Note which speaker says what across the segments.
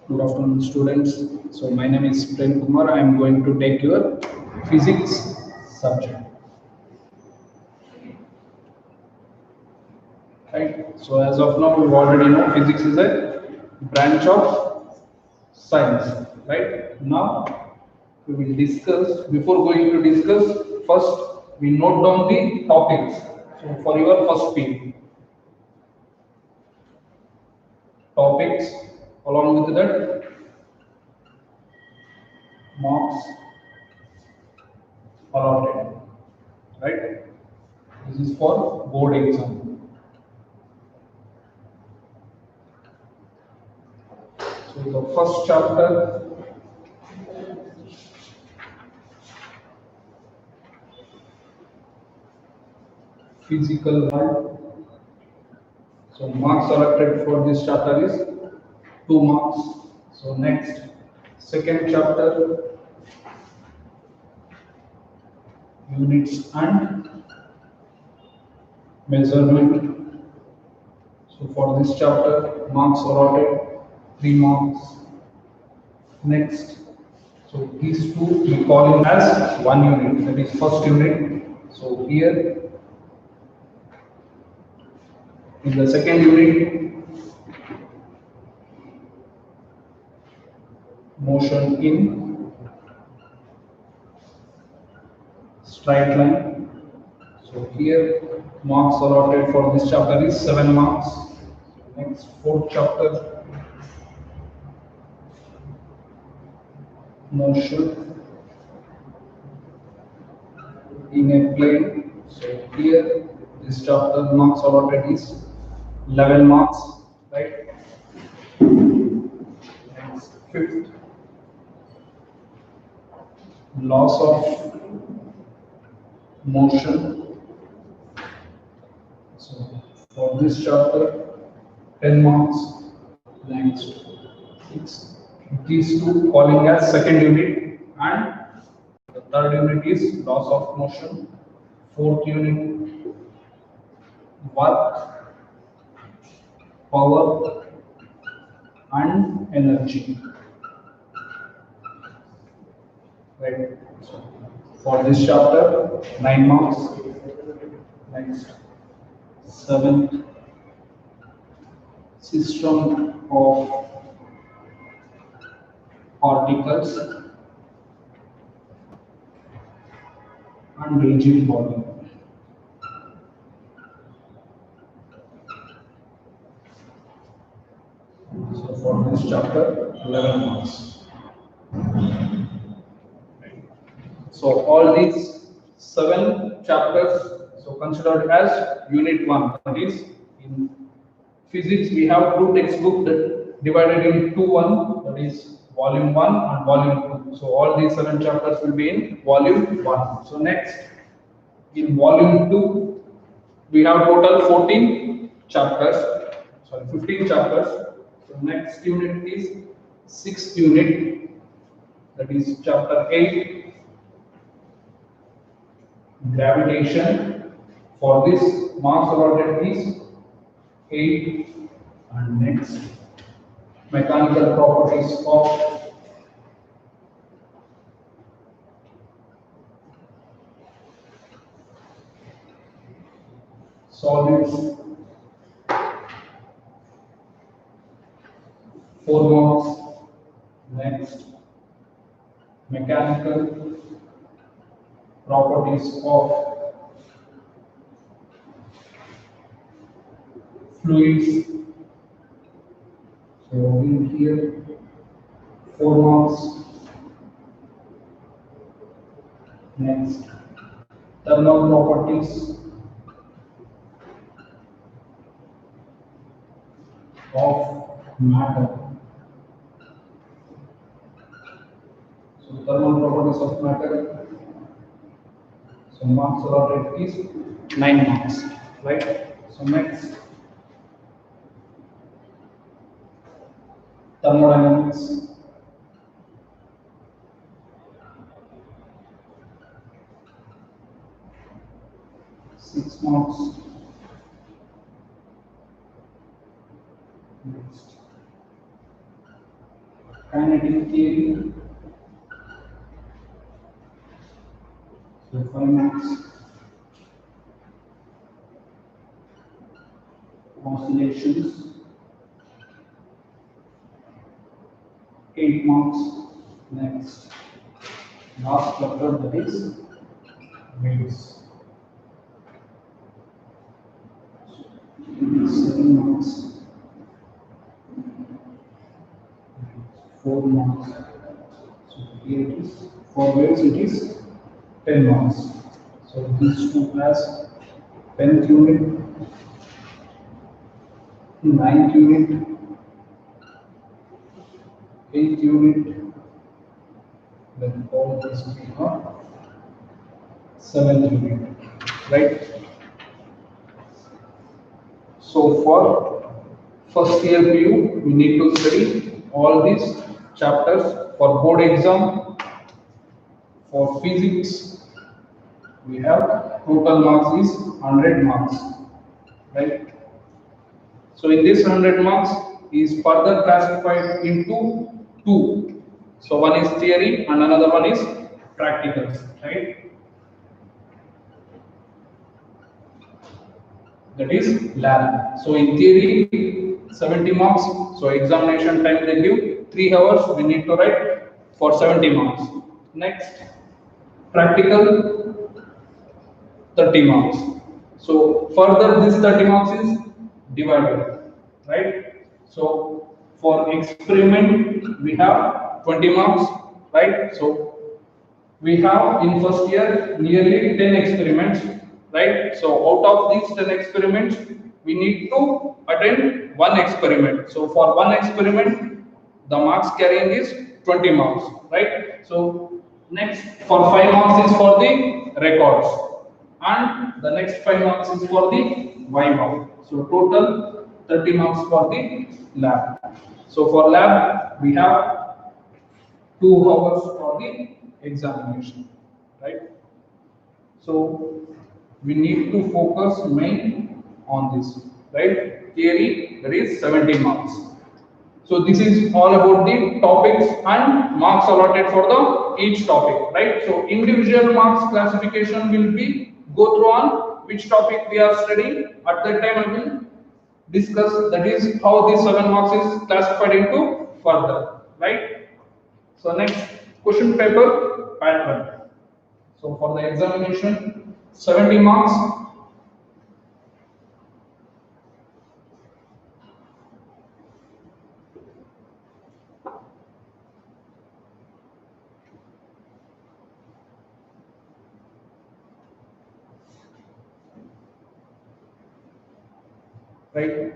Speaker 1: Good afternoon, students. So my name is Prem Kumar. I am going to take your physics subject. Right. So as of now, we already know physics is a branch of science. Right. Now we will discuss. Before going to discuss, first we note down the topics. So for your first P, topics. Along with that, marks allotted. Right. This is for board exam. So the first chapter, physical world. So marks allotted for this chapter is 2 marks. So next, second chapter, units and measurement. So for this chapter, marks allotted 3 marks. Next, so these two we call it as 1 unit, that is first unit. So here in the second unit, motion in straight line. So here marks allotted for this chapter is 7 marks. Next, fourth chapter, motion in a plane. So here this chapter marks allotted is 11 marks, right? Next, fifth, laws of motion. So for this chapter, 10 marks. Next, six. These two calling as second unit, and the third unit is laws of motion. Fourth unit, work, power, and energy. Right. So for this chapter, 9 marks. Next, seventh, system of particles and rigid body. So for this chapter, 11 marks. So all these 7 chapters, so considered as unit 1. That is, in physics we have 2 textbooks that divided into 1. That is volume 1 and volume 2. So all these 7 chapters will be in volume 1. So next, in volume 2, we have total 14 chapters. Sorry, 15 chapters. So next unit is 6th unit. That is chapter 8. Gravitation. For this, marks allotted is 8. And next, mechanical properties of solids, 4 marks. Next, mechanical properties of fluids. So in here, 4 marks. Next, thermal properties of matter. So thermal properties of matter. So marks allotted is 9 marks, right? So next, thermodynamics. 6 marks. Next, Kinetic theory, so 5 marks. Oscillations, 8 marks. Next, last chapter, that is waves. 7 marks, 4 marks. So here it is. For waves, it is 10 marks. So these two class 10th unit, 9th unit, 8th unit, then all this will be our 7th unit, right? So for first year PU, we need to study all these chapters. For board exam, for physics, we have total marks is 100 marks, right? So in this 100 marks is further classified into two. So one is theory and another one is practicals, right? That is lab. So in theory, 70 marks. So examination time they give 3 hours. We need to write for 70 marks. Next, practical 30 marks. So further this 30 marks is divided, right? So for experiment we have 20 marks, right? So we have in first year nearly 10 experiments, right? So out of these 10 experiments, we need to attend one experiment. So for one experiment, the marks carrying is 20 marks, right? So next for 5 marks is for the records, and the next 5 marks is for the viva. So total 30 marks for the lab. So for lab, we have 2 hours for the examination, right? So we need to focus main on this, right? Theory, that is 70 marks. So this is all about the topics and marks allotted for the each topic, right? So individual marks classification will be go through on which topic we are studying. At that time I will discuss, that is how these 7 marks is classified into further, right? So next, question paper pattern. So for the examination, 70 marks. Right?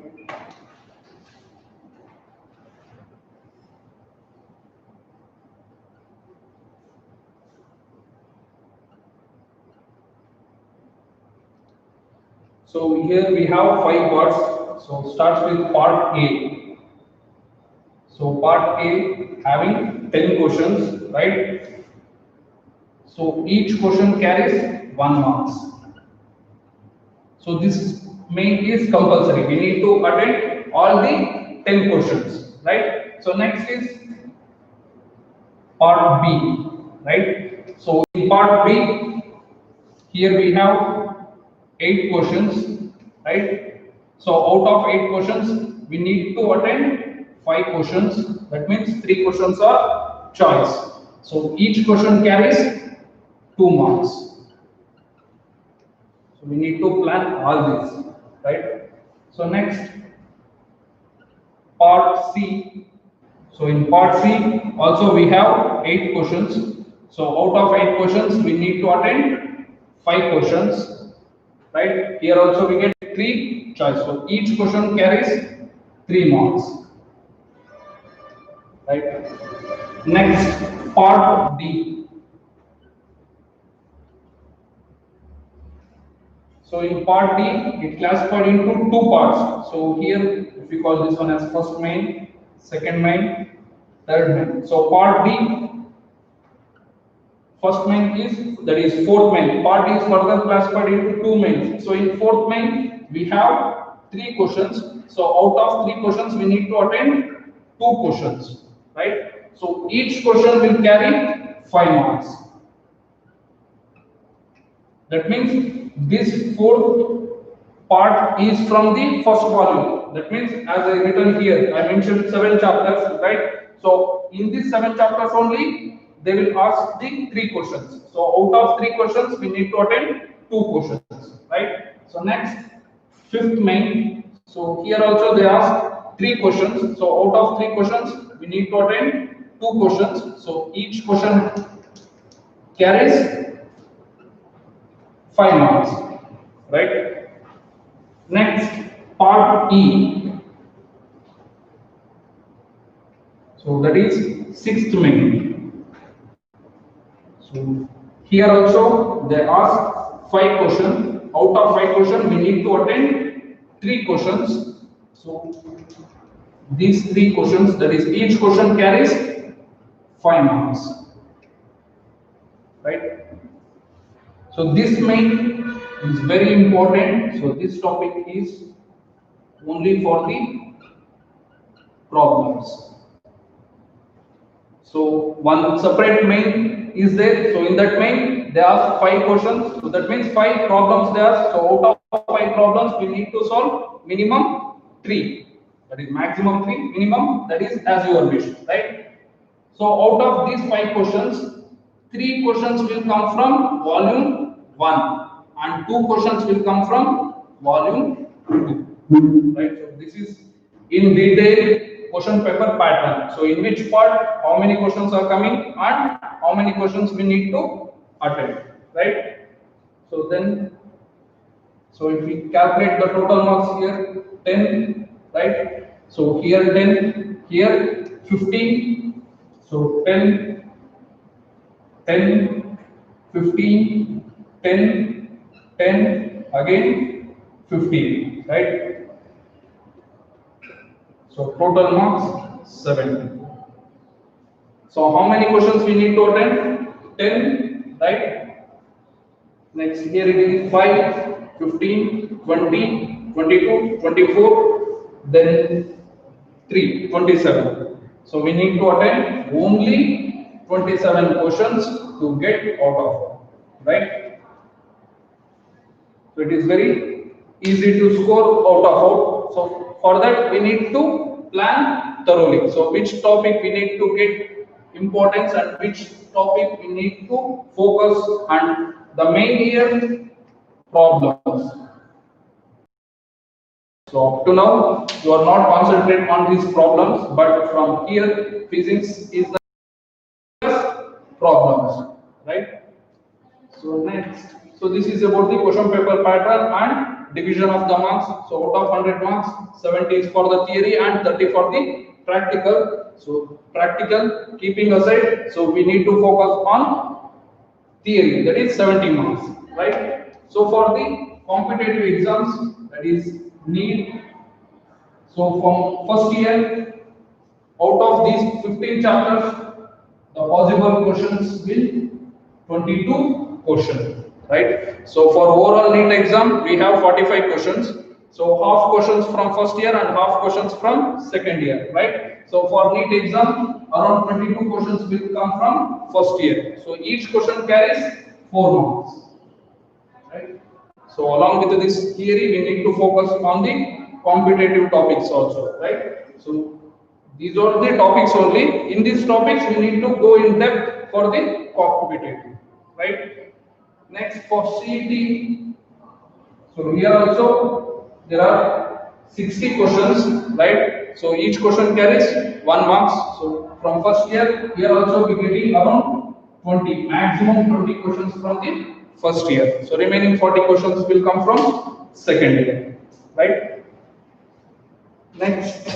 Speaker 1: So here we have 5 parts. So starts with part A. So part A having 10 questions, right? So each question carries 1 marks. So this main is compulsory. We need to attend all the 10 questions, right? So next is part B, right? So in part B, here we have 8 questions, right? So out of 8 questions, we need to attend 5 questions. That means 3 questions are choice. So each question carries 2 marks. So we need to plan all this, right? So next, part C. So in part C, also we have 8 questions. So out of 8 questions, we need to attend 5 questions, right? Here also we get 3 choice. So each question carries 3 marks, right? Next, part D. So in part D, it classified into 2 parts. So here, if we call this one as first main, second main, third main. So part D, first main is, that is fourth main. Part is further classified into 2 mains. So in fourth main, we have 3 questions. So out of 3 questions, we need to attend 2 questions, right? So each question will carry 5 marks. That means this fourth part is from the first volume. That means as I written here, I mentioned 7 chapters, right? So in these 7 chapters only, they will ask the 3 questions. So out of 3 questions, we need to attend 2 questions, right? So next, fifth main. So here also they ask 3 questions. So out of 3 questions, we need to attend 2 questions. So each question carries 5 marks, right? Next, part E. So that is sixth main. So here also they ask 5 questions. Out of 5 questions, we need to attend 3 questions. So these 3 questions, that is each question carries 5 marks, right? So this main is very important. So this topic is only for the problems. So one separate main is there. So in that main, they ask 5 questions. So that means 5 problems they ask. So out of 5 problems, we need to solve minimum 3. That is maximum 3, minimum that is as your wish, right? So out of these 5 questions, 3 questions will come from volume 1 and 2 questions will come from volume 2. Right? So this is in detail question paper pattern. So in which part, how many questions are coming and how many questions we need to attend. Right? So then, so if we calculate the total marks here, 10, right? So here 10, here 15. So 10, 10, 15, 10, 10, again 15, right? So total marks 70. So how many questions we need to attend? 10, right? Next here it is 5, 15, 20, 22, 24, then 3, 27. So we need to attend only 27 questions to get out of, right? So it is very easy to score out of out. So for that we need to plan thoroughly. So which topic we need to get importance and which topic we need to focus, and the main here problems. So up to now you are not concentrating on these problems, but from here physics is the problems, right? So next, so this is about the question paper pattern and division of the marks. So out of 100 marks, 70 is for the theory and 30 for the practical. So practical keeping aside, so we need to focus on theory, that is 70 marks, right? So for the competitive exams, that is need. So from first year, out of these 15 chapters, the possible questions will 22 questions, right? So for overall NEET exam, we have 45 questions. So half questions from first year and half questions from second year, right? So for NEET exam, around 22 questions will come from first year. So each question carries 4 marks, right? So along with this theory, we need to focus on the competitive topics also, right? So these are the topics only. In these topics, we need to go in depth for the competitive, right? Next for CET. So here also there are 60 questions, right? So each question carries 1 marks. So from first year, here also we getting around 20, maximum 20 questions from the first year. So remaining 40 questions will come from second year, right? Next,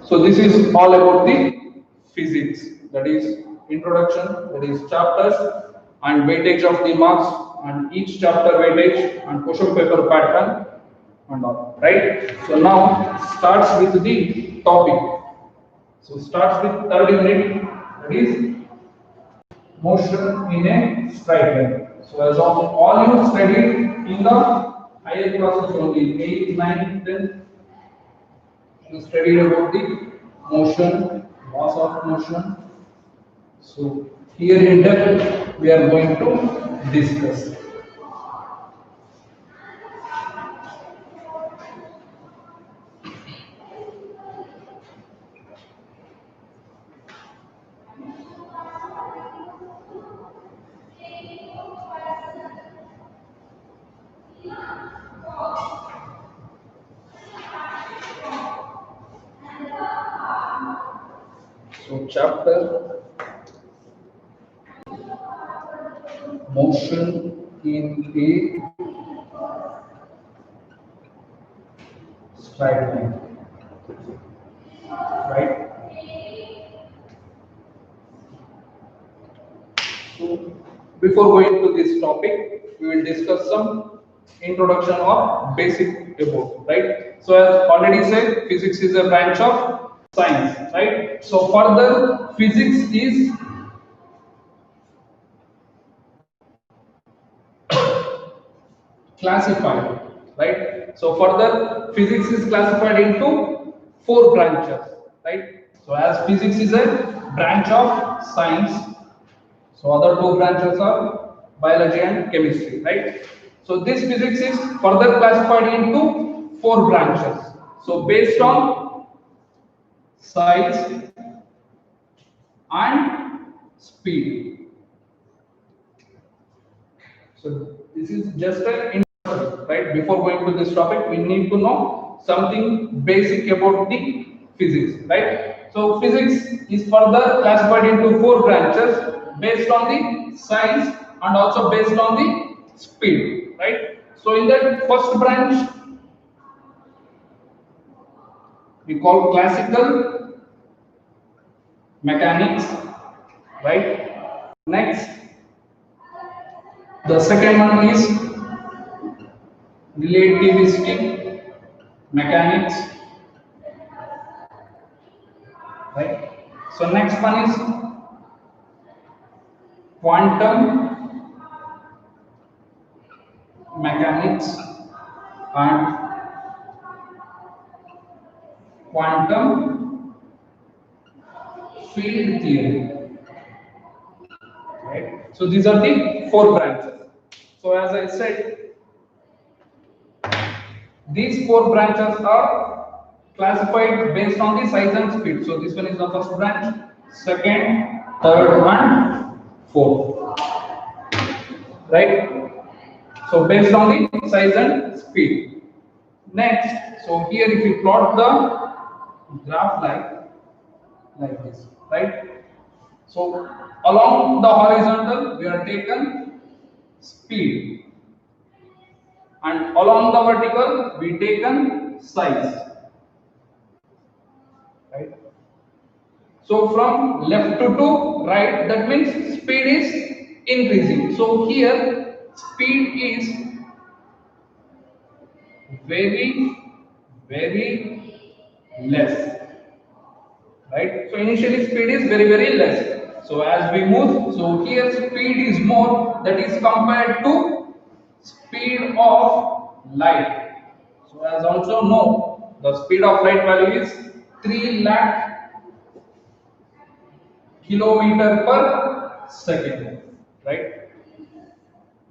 Speaker 1: so this is all about the physics, that is introduction, that is chapters and weightage of the marks and each chapter weightage and question paper pattern and all, right? So now starts with the topic. So starts with third unit, that is motion in a straight line. So as of all you studied in the higher classes only, 8, 9, 10, you studied about the motion, laws of motion, So here in depth we are going to discuss. So chapter motion in a straight line, right? So before going to this topic, we will discuss some introduction or basic about, right? So as already said, physics is a branch of science, right? So further, physics is classified, right? So further, physics is classified into four branches, right? So as physics is a branch of science, so other two branches are biology and chemistry, right? So this physics is further classified into four branches. So based on size and speed. So this is just an introduction, right? Before going to this topic, we need to know something basic about the physics, right? So physics is further classified into four branches based on the size and also based on the speed, right? So in that first branch, we call classical mechanics, right? Next, the second one is relativistic mechanics, right? So next one is quantum mechanics and quantum field theory, right? So these are the four branches. So as I said, these four branches are classified based on the size and speed. So this one is the first branch, second, third, and fourth, right? So based on the size and speed. Next, so here if you plot the graph like this, right? So along the horizontal we are taken speed, and along the vertical we taken size, right? So from left to right, that means speed is increasing. So here speed is very very less, right? So initially speed is very less. So as we move, so here speed is more, that is compared to speed of light. So as also know, the speed of light value is 3 lakh kilometer per second, right?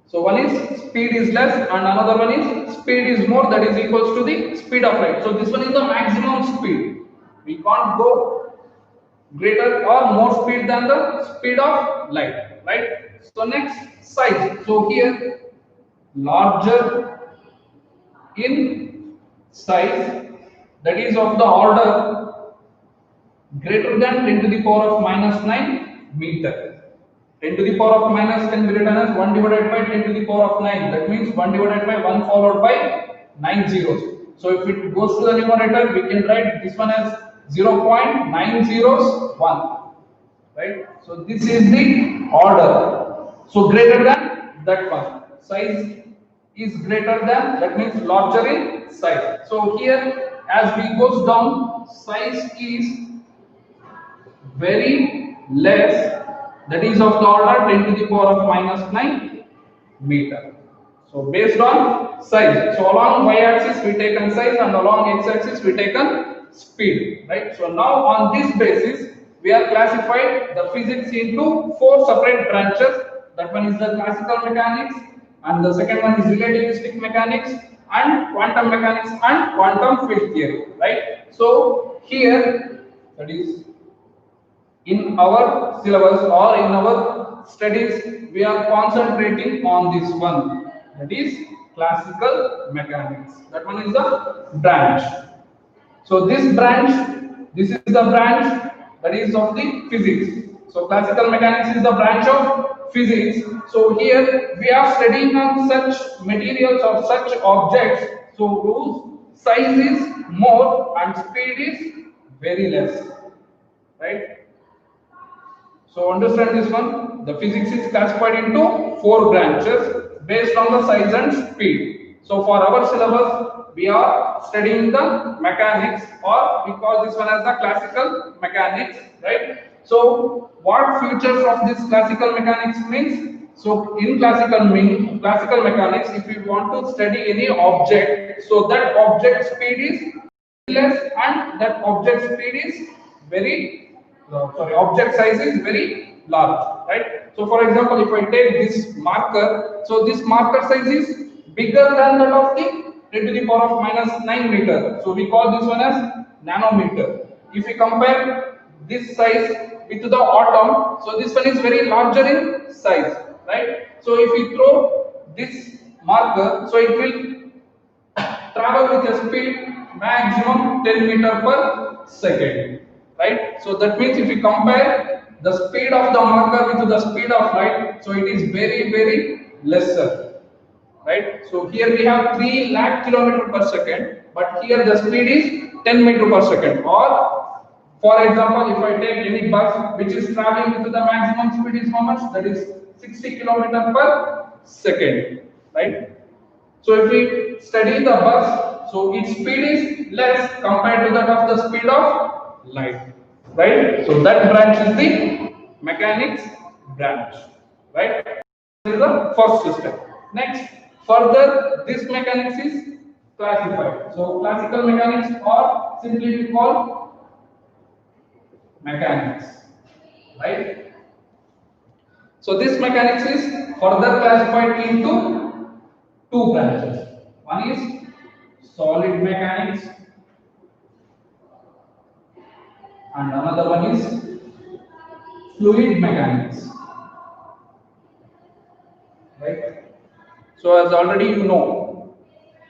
Speaker 1: So one is speed is less and another one is speed is more, that is equals to the speed of light. So this one is the maximum speed. We can't go greater or more speed than the speed of light, right? So next, size. So here larger in size, that is of the order greater than 10 to the power of minus 9 meter. 10 to the power of minus can be written as 1 divided by 10 to the power of 9. That means 1 divided by 1 followed by 9 zeros. So if it goes to the numerator, we can write this one as 0.901, right? So this is the order. So greater than that one. Size is greater than, that means larger in size. So here as we goes down, size is very less, that is of the order 10 to the power of minus 9 meter. So based on size, so along y-axis we taken size and along x-axis we taken speed, right? So now on this basis we are classified the physics into four separate branches. That one is the classical mechanics, and the second one is relativistic mechanics, and quantum mechanics, and quantum field theory. Right? So here, that is in our syllabus or in our studies, we are concentrating on this one, that is classical mechanics. That one is the branch. So this is the branch that is of the physics. So classical mechanics is the branch of physics. So here we are studying on such materials or such objects, so whose size is more and speed is very less, right? So understand this one. The physics is classified into four branches based on the size and speed. So for our syllabus, we are studying the mechanics, or we call this one as the classical mechanics, right? So what features of this classical mechanics means? So in classical mechanics, if we want to study any object, so that object speed is less and that object speed is very object size is very large, right? So for example, if I take this marker, so this marker size is bigger than that of the 10 to the power of minus 9 meter, so we call this one as nanometer. If we compare this size with the atom, so this one is very larger in size, right? So if we throw this marker, so it will travel with a speed maximum 10 meter per second, right? So that means if we compare the speed of the marker with the speed of light, so it is very lesser, right? So here we have 3 lakh kilometer per second, but here the speed is 10 meter per second. Or for example, if I take any bus which is traveling with the maximum speed is how much? That is 60 kilometer per second, right? So if we study the bus, so its speed is less compared to that of the speed of light, right? So that branch is the mechanics branch, right? This is the first step. Next, further this mechanics is classified. So classical mechanics, or simply we call mechanics, right? So this mechanics is further classified into two branches. One is solid mechanics and another one is fluid mechanics, right? So as already you know,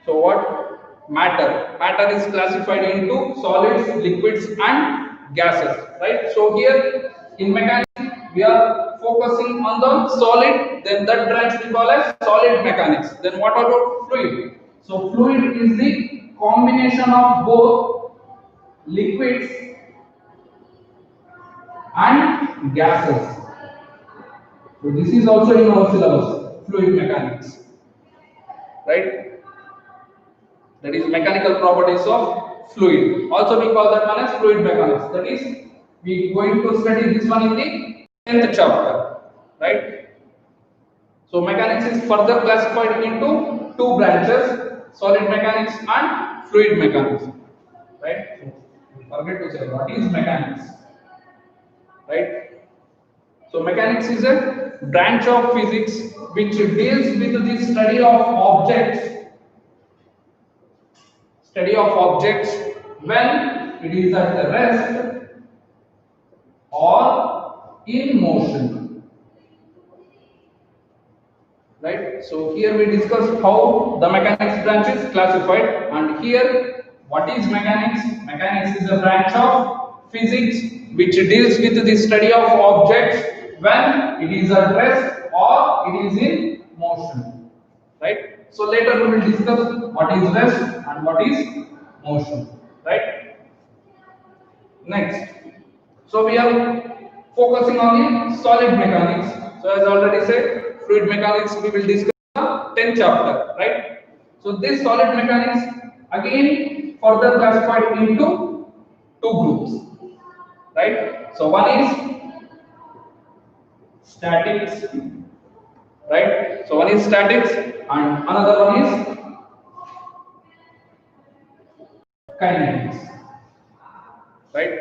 Speaker 1: so what matter is classified into solids, liquids and gases, right? So here in mechanics we are focusing on the solid, then that branch we call as solid mechanics. Then what about fluid? So fluid is the combination of both liquids and gases. So this is also in our syllabus, fluid mechanics, right? That is mechanical properties of fluid. Also we call that one as fluid mechanics. That is, we going to study this one in the 10th chapter, right? So mechanics is further classified into two branches, solid mechanics and fluid mechanics, right? So forget to say what is mechanics, right? So mechanics is a branch of physics which deals with the study of objects when it is at rest or in motion, right? So here we discussed how the mechanics branch is classified, and here what is mechanics? Mechanics is a branch of physics which deals with the study of objects when it is at rest or it is in motion, right? So later we will discuss what is rest and what is motion, right? Next, so we are focusing on the solid mechanics. So as already said, fluid mechanics we will discuss in the 10th chapter, right? So this solid mechanics again further classified into two groups, right? So one is statics, right? So one is statics and another one is kinetics, right?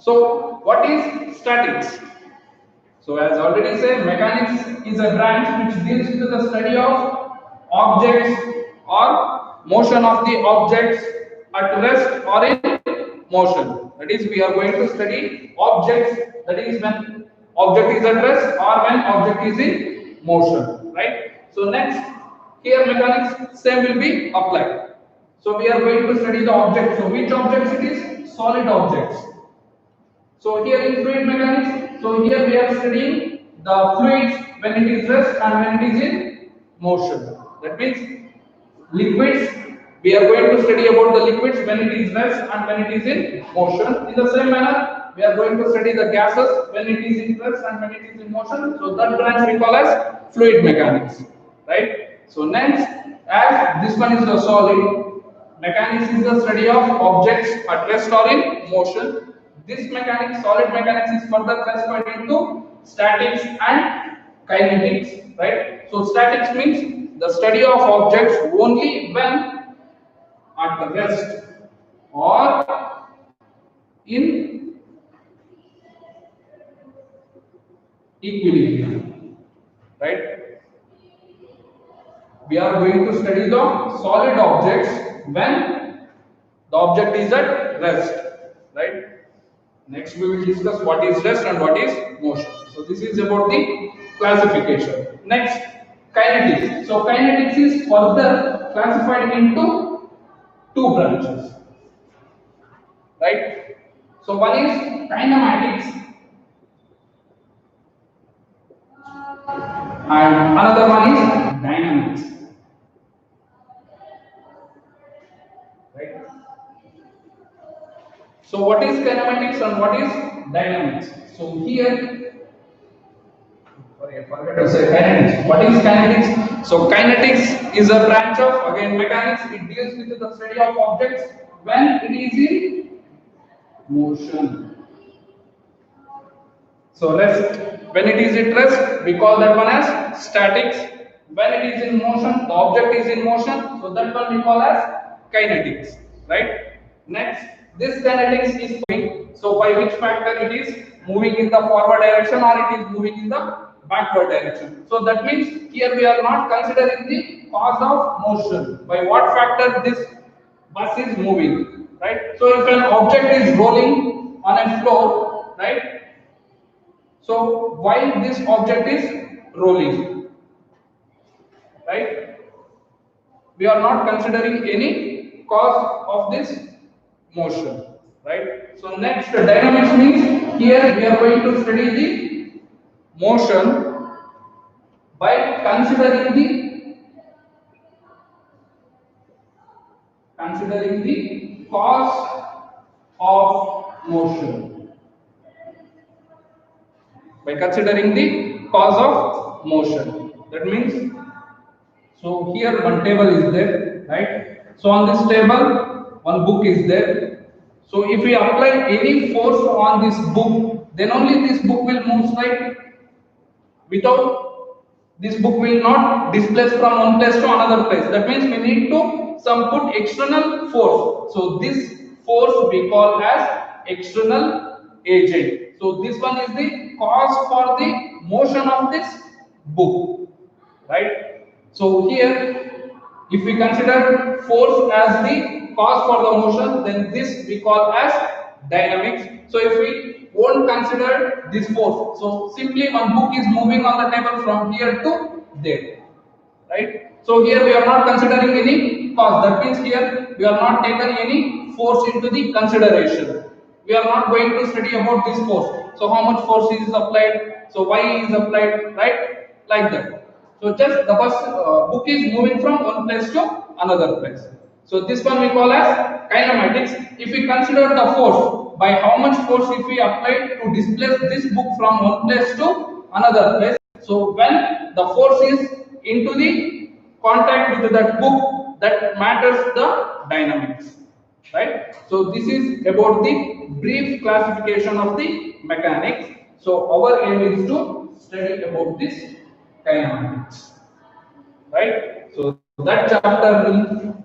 Speaker 1: So what is statics? So as already said, mechanics is a branch which deals with the study of objects or motion of the objects at rest or in motion. That is, we are going to study objects, that is when object is at rest or when object is in motion, right? So next, here mechanics same will be applied. So we are going to study the objects. So which objects it is? Solid objects. So here in fluid mechanics, so here we are studying the fluids when it is rest and when it is in motion. That means liquids, we are going to study about the liquids when it is rest and when it is in motion. In the same manner, we are going to study the gases when it is in rest and when it is in motion. So that branch we call as fluid mechanics, right? So next, as this one is the solid, mechanics is the study of objects at rest or in motion. This mechanics, solid mechanics, is further classified into statics and kinetics, right? So statics means the study of objects only when at rest or in equilibrium, right? We are going to study the solid objects when the object is at rest, right? Next we will discuss what is rest and what is motion. So this is about the classification. Next, kinetics. So kinetics is further classified into two branches, right? So one is kinematics and another one is dynamics, right? So what is kinematics and what is dynamics? So here, sorry, I forgot to say kinetics. What is kinetics? So kinetics is a branch of again mechanics. It deals with the study of objects when it is in motion. So rest. When it is at rest, we call that one as statics. When it is in motion, the object is in motion. So that one we call as kinetics, right? Next, this kinetics is moving. So by which factor it is moving in the forward direction or it is moving in the backward direction. So that means here we are not considering the cause of motion. By what factor this bus is moving, right? So if an object is rolling on a floor, right? So why this object is rolling, right? We are not considering any cause of this motion, right? So next, dynamics means here we are going to study the motion by considering the cause of motion. By considering the cause of motion. That means, so here one table is there, right? So on this table, one book is there. So if we apply any force on this book, then only this book will move, right? Without this book will not displace from one place to another place. That means we need to some put external force. So this force we call as external agent. So this one is the cause for the motion of this book, right? So here, if we consider force as the cause for the motion, then this we call as dynamics. So if we won't consider this force, so simply one book is moving on the table from here to there, right? So here we are not considering any cause. That means here we are not taken any force into the consideration. We are not going to study about this force. So how much force is applied? So why is applied, right? Like that. So just the book is moving from one place to another place. So this one we call as kinematics. If we consider the force, by how much force if we apply to displace this book from one place to another place. So when the force is into the contact with that book, that matters the dynamics, right? So this is about the brief classification of the mechanics. So our aim is to study about this kinematics, right? So that chapter will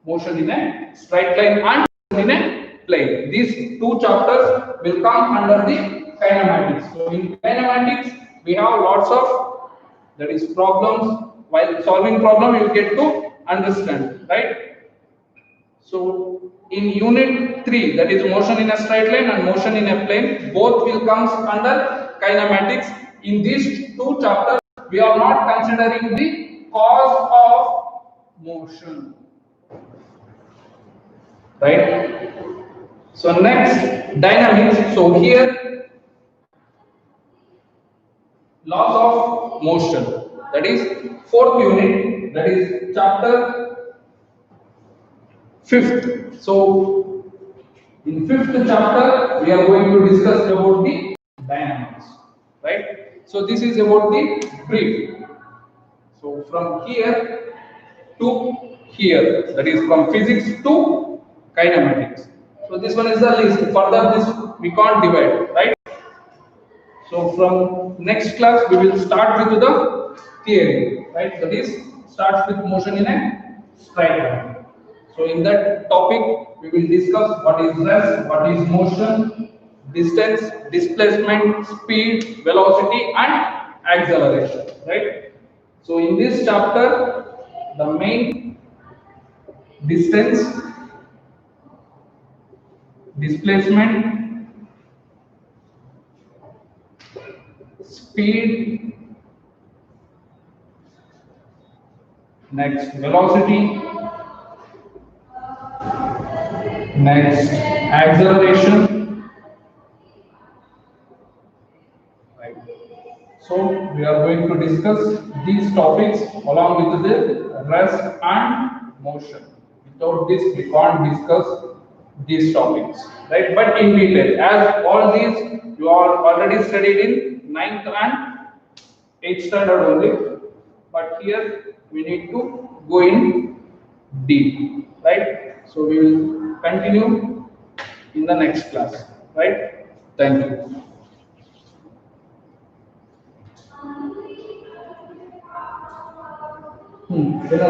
Speaker 1: motion in a straight line and in a plane. These two chapters will come under the kinematics. So in kinematics, we have lots of, that is, problems. While solving problem, you get to understand, right? So in unit 3, that is motion in a straight line and motion in a plane, both will come under kinematics. In these two chapters, we are not considering the cause of motion, right? So next, dynamics. So here, laws of motion, that is fourth unit, that is chapter 5th. So in 5th chapter, we are going to discuss about the dynamics, right? So this is about the brief. So from here to here, that is from physics to kinematics. So this one is the list. Further, this we can't divide, right? So from next class, we will start with the theory, right? That is starts with motion in a straight line. So in that topic, we will discuss what is rest, what is motion, distance, displacement, speed, velocity, and acceleration, right? So in this chapter, the main distance, displacement, speed, next velocity, next acceleration, right? So we are going to discuss these topics along with the rest and motion. Without this, we can't discuss these topics, right? But in detail, as all these you are already studied in ninth and 8th standard only, but here we need to go in deep, right? So we will continue in the next class, right? Thank you. Then